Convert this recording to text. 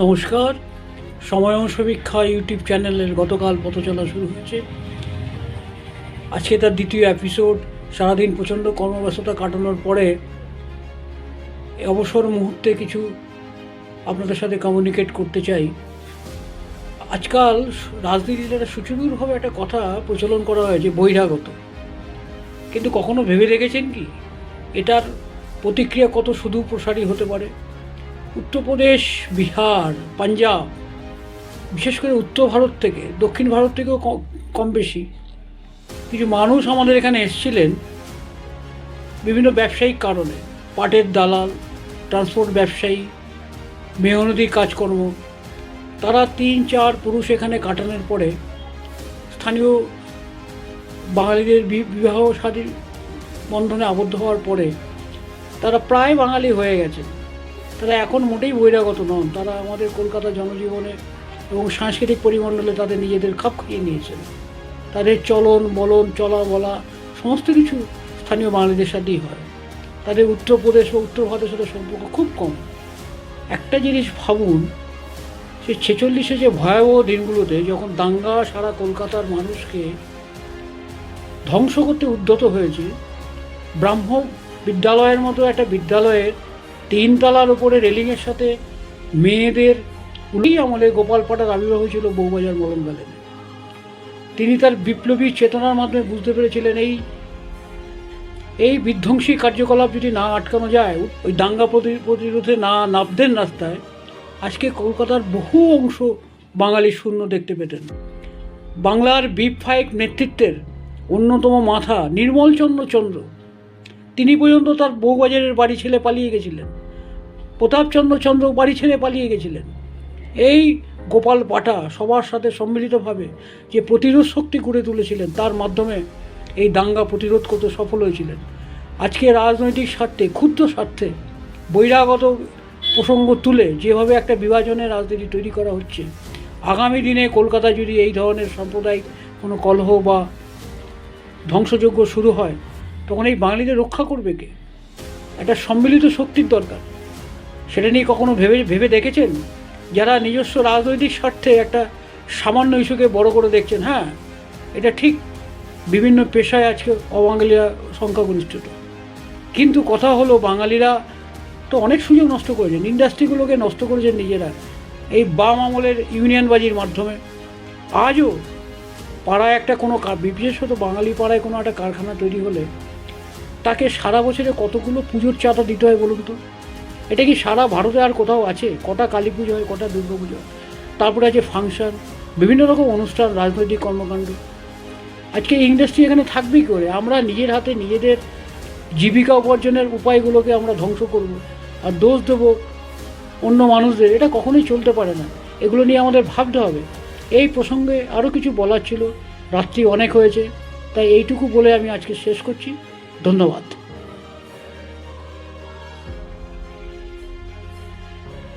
নমস্কার। সময় সমীক্ষা ইউটিউব চ্যানেলের গতকাল পথ চলা শুরু হয়েছে। আজকে তার দ্বিতীয় এপিসোড। সারাদিন প্রচণ্ড কর্মব্যস্ততা কাটানোর পরে অবসর মুহূর্তে কিছু আপনাদের সাথে কমিউনিকেট করতে চাই। আজকাল রাজনীতিতে একটা সুচারুভাবে একটা কথা প্রচলন করা হয় যে বহিরাগত, কিন্তু কখনো ভেবে দেখেছেন কি এটার প্রতিক্রিয়া কত সুদূরপ্রসারী হতে পারে? উত্তরপ্রদেশ, বিহার, পাঞ্জাব, বিশেষ করে উত্তর ভারত থেকে, দক্ষিণ ভারত থেকেও কম বেশি কিছু মানুষ আমাদের এখানে এসেছিলেন বিভিন্ন ব্যবসায়িক কারণে। পাটের দালাল, ট্রান্সপোর্ট ব্যবসায়ী, মেহনতি কাজকর্ম। তারা 3-4 পুরুষ এখানে কাটানোর পরে স্থানীয় বাঙালিদের বিবাহ শাদী বন্ধনে আবদ্ধ হওয়ার পরে তারা প্রায় বাঙালি হয়ে গেছে। তারা এখন মোটেই বহিরাগত নন। তারা আমাদের কলকাতা জনজীবনে এবং সাংস্কৃতিক পরিমণ্ডলে তাদের নিজেদের খাপ খাইয়ে নিয়েছেন। তাদের চলন বলন, চলা বলা সমস্ত কিছু স্থানীয় বাঙালিদের সাথেই হয়। তাদের উত্তরপ্রদেশ বা উত্তর ভারতের সাথে সম্পর্ক খুব কম। একটা জিনিস ভাবুন, সে 46-এ যে ভয়াবহ দিনগুলোতে যখন দাঙ্গা সারা কলকাতার মানুষকে ধ্বংস করতে উদ্যত হয়েছে, ব্রাহ্ম বিদ্যালয়ের মতো একটা বিদ্যালয়ের 3 তলার উপরে রেলিংয়ের সাথে মেয়েদের উনি আমলে গোপাল পাটার আবির্ভাব হয়েছিল বউবাজার মলম গার্ডেনে। তিনি তার বিপ্লবী চেতনার মাধ্যমে বুঝতে পেরেছিলেন এই বিধ্বংসী কার্যকলাপ যদি না আটকানো যায়, ওই দাঙ্গা প্রতিরোধে না নামতেন রাস্তায়, আজকে কলকাতার বহু অংশ বাঙালি শূন্য দেখতে পেতেন। বাংলার B5 নেতৃত্বের অন্যতম মাথা নির্মলচন্দ্র চন্দ্র, তিনি পর্যন্ত তার বউবাজারের বাড়ি ছেড়ে পালিয়ে গেছিলেন। প্রতাপচন্দ্র চন্দ্র বাড়ি ছেড়ে পালিয়ে গেছিলেন। এই গোপাল পাটা সবার সাথে সম্মিলিতভাবে যে প্রতিরোধ শক্তি গড়ে তুলেছিলেন, তার মাধ্যমে এই দাঙ্গা প্রতিরোধ করতে সফল হয়েছিলেন। আজকে রাজনৈতিক স্বার্থে, ক্ষুদ্র স্বার্থে বহিরাগত প্রসঙ্গ তুলে যেভাবে একটা বিভাজনের রাজনীতি তৈরি করা হচ্ছে, আগামী দিনে কলকাতা যদি এই ধরনের সাম্প্রদায়িক কোনো কলহ বা ধ্বংসযজ্ঞ শুরু হয়, তখন এই বাঙালিদের রক্ষা করবে কে? একটা সম্মিলিত শক্তির দরকার। সেটা নিয়ে কখনো ভেবে দেখেছেন? যারা নিজস্ব রাজনৈতিক স্বার্থে একটা সামান্য ইস্যুকে বড় করে দেখছেন, হ্যাঁ এটা ঠিক, বিভিন্ন পেশায় আজকে অবাঙালিরা সংখ্যাগরিষ্ঠতা, কিন্তু কথা হলো বাঙালিরা তো অনেক সুযোগ নষ্ট করেছেন, ইন্ডাস্ট্রিগুলোকে নষ্ট করেছেন নিজেরা এই বাম আমলের ইউনিয়নবাজির মাধ্যমে। আজও পাড়ায় একটা কোনো বিশেষত বাঙালি পাড়ায় কোনো একটা কারখানা তৈরি হলে তাকে সারা বছরে কতগুলো পুজোর চাঁদা দিতে হয় বলুন তো? এটা কি সারা ভারতে আর কোথাও আছে? কটা কালী পুজো হয়, কটা দুর্গা পুজো হয়, তারপরে আছে ফাংশন, বিভিন্ন রকম অনুষ্ঠান, রাজনৈতিক কর্মকাণ্ড। আজকে ইন্ডাস্ট্রি এখানে থাকবেই করে? আমরা নিজের হাতে নিজেদের জীবিকা উপার্জনের উপায়গুলোকে আমরা ধ্বংস করব আর দোষ দেবো অন্য মানুষদের। এটা কখনোই চলতে পারে না। এগুলো নিয়ে আমাদের ভাবতে হবে। এই প্রসঙ্গে আরও কিছু বলার ছিল, রাত্রি অনেক হয়েছে, তাই এইটুকু বলে আমি আজকে শেষ করছি। ধন্যবাদ।